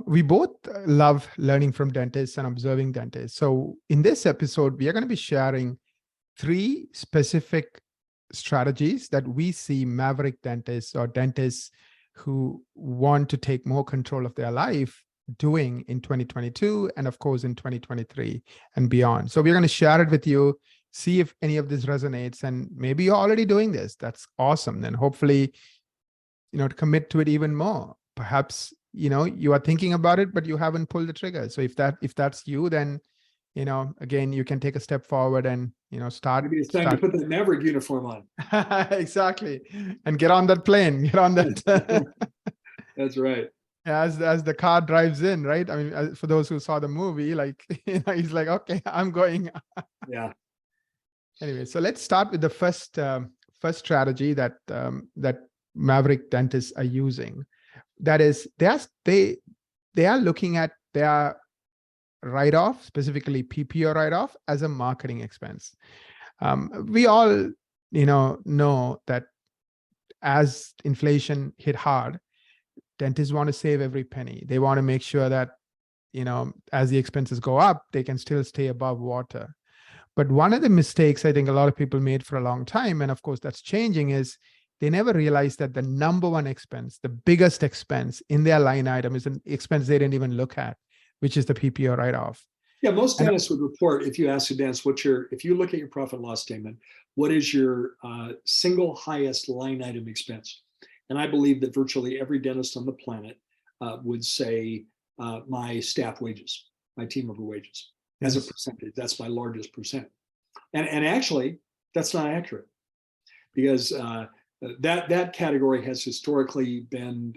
We both love learning from dentists and observing dentists. So in this episode, we are going to be sharing 3 specific strategies that we see Maverick dentists or dentists who want to take more control of their life doing in 2022 and of course in 2023 and beyond. So we're going to share it with you, see if any of this resonates, and maybe you're already doing this. That's awesome. Then hopefully, to commit to it even more. Perhaps, you are thinking about it, but you haven't pulled the trigger. So if that's you, then, again, you can take a step forward and, start. Maybe it's time to put that Maverick uniform on. Exactly. And get on that plane, get on that. That's right. As the car drives in, right? I mean, for those who saw the movie, like, he's like, okay, I'm going. Yeah. Anyway, so let's start with the first strategy that Maverick dentists are using. That is, they are looking at their write-off, specifically PPO write-off, as a marketing expense. We all, know that as inflation hit hard, dentists want to save every penny. They want to make sure that, as the expenses go up, they can still stay above water. But one of the mistakes I think a lot of people made for a long time, and of course that's changing, is they never realized that the number one expense, the biggest expense in their line item is an expense they didn't even look at, which is the PPO write-off. Yeah, most dentists would report, if you ask a dentist, if you look at your profit and loss statement, what is your single highest line item expense? And I believe that virtually every dentist on the planet would say my staff wages, my team member wages, as a percentage. That's my largest percent. And actually, that's not accurate, because that category has historically been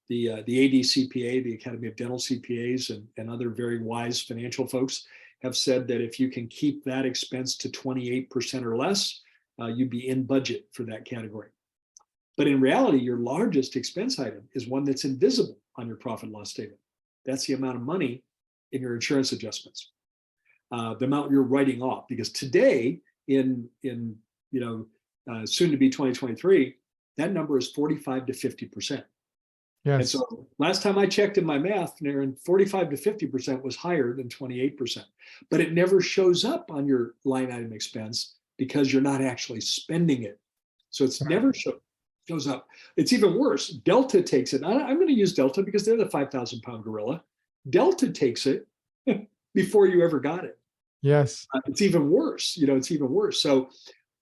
the ADCPA, the Academy of Dental CPAs, and other very wise financial folks have said that if you can keep that expense to 28% or less, you'd be in budget for that category. But in reality, your largest expense item is one that's invisible on your profit and loss statement. That's the amount of money in your insurance adjustments, the amount you're writing off. Because today, in soon to be 2023, that number is 45 to 50%. Yes. And so last time I checked in my math, Naren, 45 to 50% was higher than 28%. But it never shows up on your line item expense because you're not actually spending it. So it's never shows up. It's even worse. Delta takes it. I'm going to use Delta because they're the 5,000-pound gorilla. Delta takes it before you ever got it. Yes. It's even worse. It's even worse. So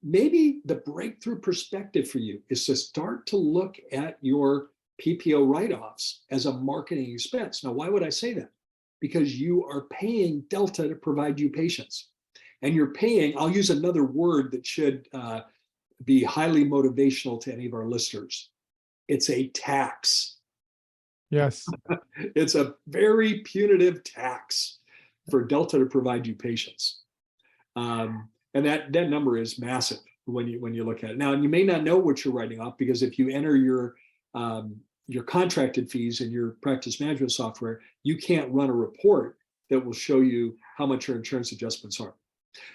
maybe the breakthrough perspective for you is to start to look at your PPO write-offs as a marketing expense. Now, why would I say that? Because you are paying Delta to provide you patients. And you're paying, I'll use another word that should be highly motivational to any of our listeners. It's a tax. Yes. It's a very punitive tax for Delta to provide you patients. And that number is massive when you look at it. Now, you may not know what you're writing off, because if you enter your contracted fees in your practice management software, you can't run a report that will show you how much your insurance adjustments are.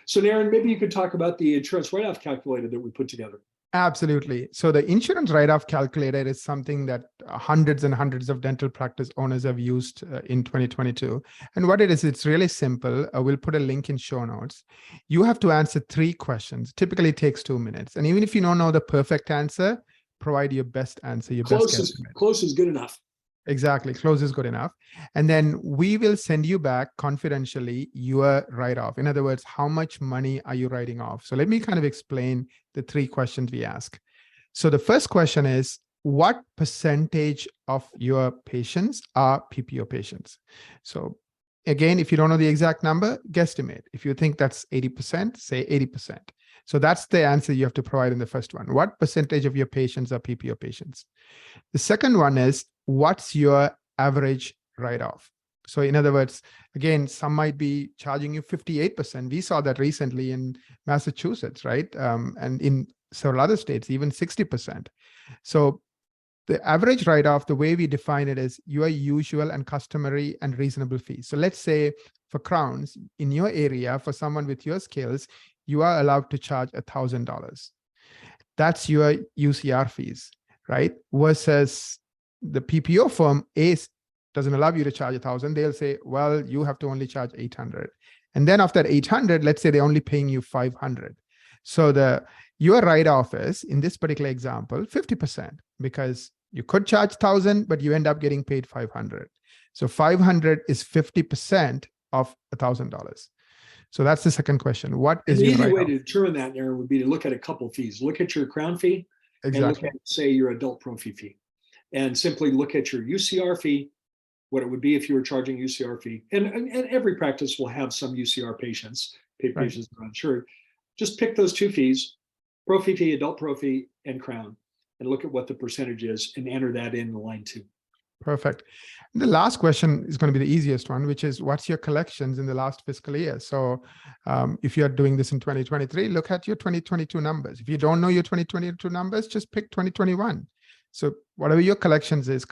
So Naren, maybe you could talk about the insurance write-off calculator that we put together. Absolutely. So the insurance write-off calculator is something that hundreds and hundreds of dental practice owners have used in 2022. And what it is, it's really simple. We'll put a link in show notes. You have to answer 3 questions. Typically it takes 2 minutes. And even if you don't know the perfect answer, provide your best answer, your best guesstimate. Close is good enough. Exactly. Close is good enough. And then we will send you back confidentially your write-off. In other words, how much money are you writing off? So let me kind of explain the 3 questions we ask. So the first question is, what percentage of your patients are PPO patients? So again, if you don't know the exact number, guesstimate. If you think that's 80%, say 80%. So that's the answer you have to provide in the first one. What percentage of your patients are PPO patients? The second one is, what's your average write-off? So in other words, again, some might be charging you 58%. We saw that recently in Massachusetts, right? And in several other states, even 60%. So the average write-off, the way we define it is your usual and customary and reasonable fees. So let's say for crowns in your area, for someone with your skills, you are allowed to charge $1,000. That's your UCR fees, right? Versus the PPO firm is doesn't allow you to charge 1,000, they'll say, well, you have to only charge 800. And then after 800, let's say they're only paying you 500. So your write-off is, in this particular example, 50%, because you could charge 1,000, but you end up getting paid 500. So 500 is 50% of $1,000. So that's the second question. What is the your easy way write-off? to determine that, Aaron, would be to look at a couple of fees. Look at your crown fee and look Exactly. at, say, your adult profi fee. And simply look at your UCR fee, what it would be if you were charging UCR fee. And every practice will have some UCR patients, patients that are uninsured. Just pick those two fees, profi fee, adult profi, and crown, and look at what the percentage is and enter that in line 2. Perfect. The last question is going to be the easiest one, which is, what's your collections in the last fiscal year? So if you're doing this in 2023, look at your 2022 numbers. If you don't know your 2022 numbers, just pick 2021. So whatever your collections is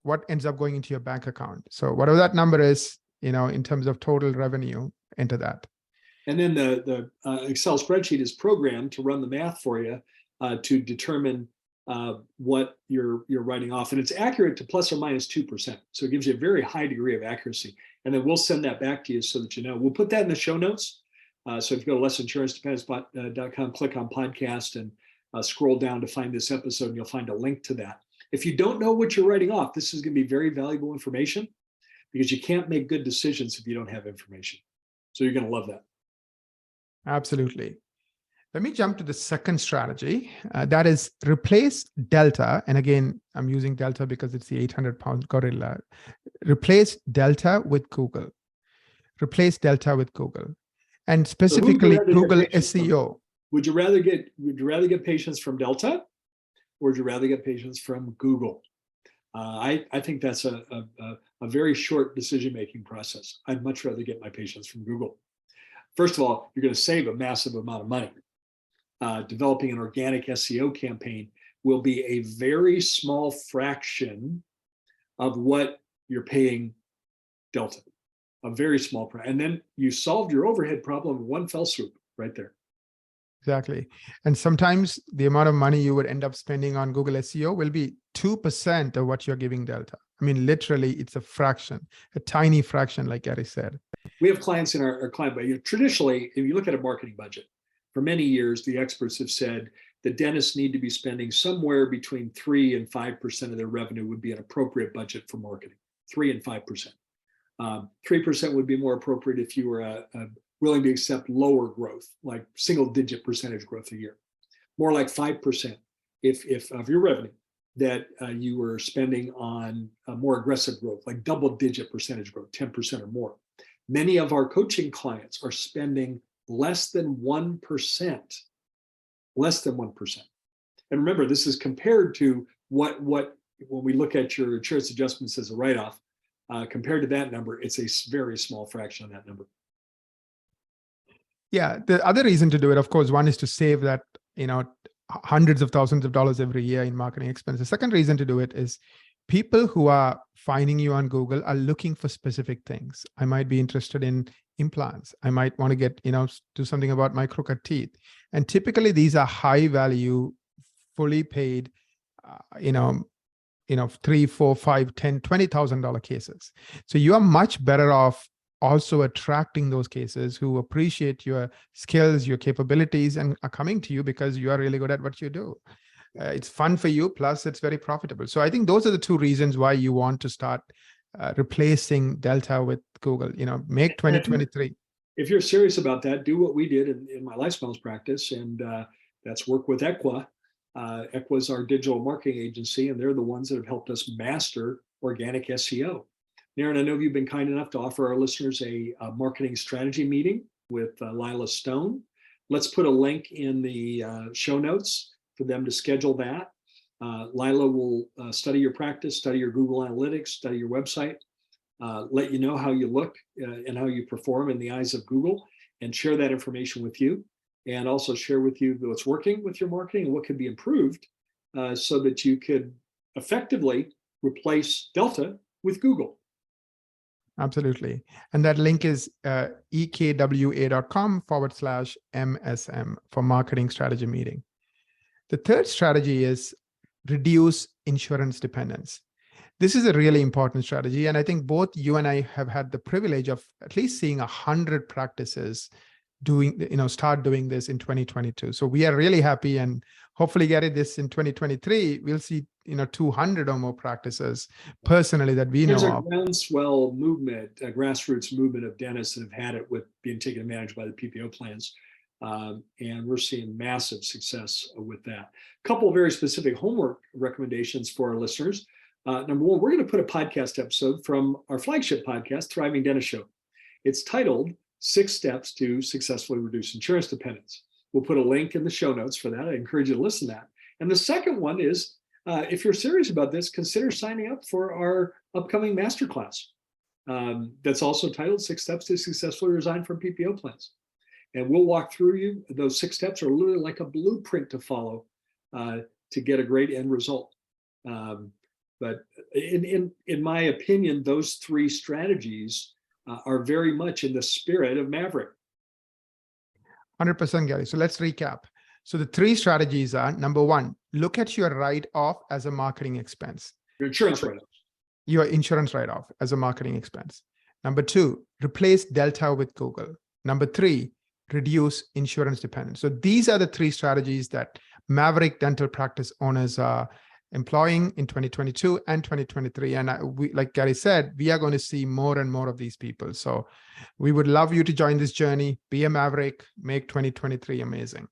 what ends up going into your bank account. So whatever that number is, in terms of total revenue, enter that. And then the Excel spreadsheet is programmed to run the math for you to determine what you're writing off. And it's accurate to plus or minus 2%. So it gives you a very high degree of accuracy. And then we'll send that back to you so that you know. We'll put that in the show notes. So if you go to lessinsuranceDependence.com, click on podcast and scroll down to find this episode, and you'll find a link to that. If you don't know what you're writing off, this is going to be very valuable information, because you can't make good decisions if you don't have information. So you're going to love that. Absolutely. Let me jump to the second strategy. That is replace Delta. And again, I'm using Delta because it's the 800-pound gorilla. Replace Delta with Google. Replace Delta with Google. And specifically Google SEO. Would you rather get patients from Delta, or would you rather get patients from Google? I think that's a very short decision-making process. I'd much rather get my patients from Google. First of all, you're going to save a massive amount of money. Developing an organic SEO campaign will be a very small fraction of what you're paying Delta. A very small fraction. And then you solved your overhead problem in one fell swoop right there. Exactly. And sometimes the amount of money you would end up spending on Google SEO will be 2% of what you're giving Delta. I mean, literally, it's a fraction, a tiny fraction, like Gary said. We have clients in our client budget. Traditionally, if you look at a marketing budget, for many years, the experts have said that dentists need to be spending somewhere between 3 and 5% of their revenue would be an appropriate budget for marketing, 3 and 5%. 3% would be more appropriate if you were willing to accept lower growth, like single-digit percentage growth a year. More like 5% if of your revenue that you were spending on more aggressive growth, like double-digit percentage growth, 10% or more. Many of our coaching clients are spending less than 1%, less than 1%. And remember, this is compared to what when we look at your insurance adjustments as a write-off, compared to that number, it's a very small fraction of that number. Yeah, the other reason to do it, of course, one is to save that, hundreds of thousands of dollars every year in marketing expenses. The second reason to do it is people who are finding you on Google are looking for specific things. I might be interested in implants. I might want to get, do something about my crooked teeth. And typically these are high value, fully paid, $3, $4, $5, $10, $20,000 cases. So you are much better off also attracting those cases who appreciate your skills, your capabilities, and are coming to you because you are really good at what you do. It's fun for you, plus it's very profitable. So I think those are the two reasons why you want to start replacing Delta with Google, make 2023. If you're serious about that, do what we did in my lifestyles practice, and that's work with Equa. Equa is our digital marketing agency, and they're the ones that have helped us master organic SEO. Naren, I know you've been kind enough to offer our listeners a marketing strategy meeting with Lila Stone. Let's put a link in the show notes for them to schedule that. Lila will study your practice, study your Google Analytics, study your website, let you know how you look and how you perform in the eyes of Google, and share that information with you, and also share with you what's working with your marketing and what could be improved so that you could effectively replace Delta with Google. Absolutely. And that link is ekwa.com/MSM for marketing strategy meeting. The third strategy is reduce insurance dependence. This is a really important strategy. And I think both you and I have had the privilege of at least seeing 100 practices start doing this in 2022. So we are really happy, and hopefully getting this in 2023, we'll see 200 or more practices personally that we know There's a of. groundswell movement, a grassroots movement of dentists that have had it with being taken advantage by the PPO plans. And we're seeing massive success with that. A couple of very specific homework recommendations for our listeners. Number one, we're going to put a podcast episode from our flagship podcast, Thriving Dentist Show. It's titled 6 Steps to Successfully Reduce Insurance Dependence. We'll put a link in the show notes for that. I encourage you to listen to that. And the second one is, if you're serious about this, consider signing up for our upcoming Masterclass. That's also titled 6 Steps to Successfully Resign from PPO Plans. And we'll walk through you. Those 6 steps are literally like a blueprint to follow to get a great end result. But in my opinion, those 3 strategies are very much in the spirit of Maverick. 100%, Gary. So let's recap. So the 3 strategies are, number 1, look at your write-off as a marketing expense. Your insurance write-off. Your insurance write-off as a marketing expense. Number 2, replace Delta with Google. Number 3, reduce insurance dependence. So these are the 3 strategies that Maverick dental practice owners are employing in 2022 and 2023. And like Gary said, we are going to see more and more of these people. So we would love you to join this journey, be a Maverick, make 2023 amazing.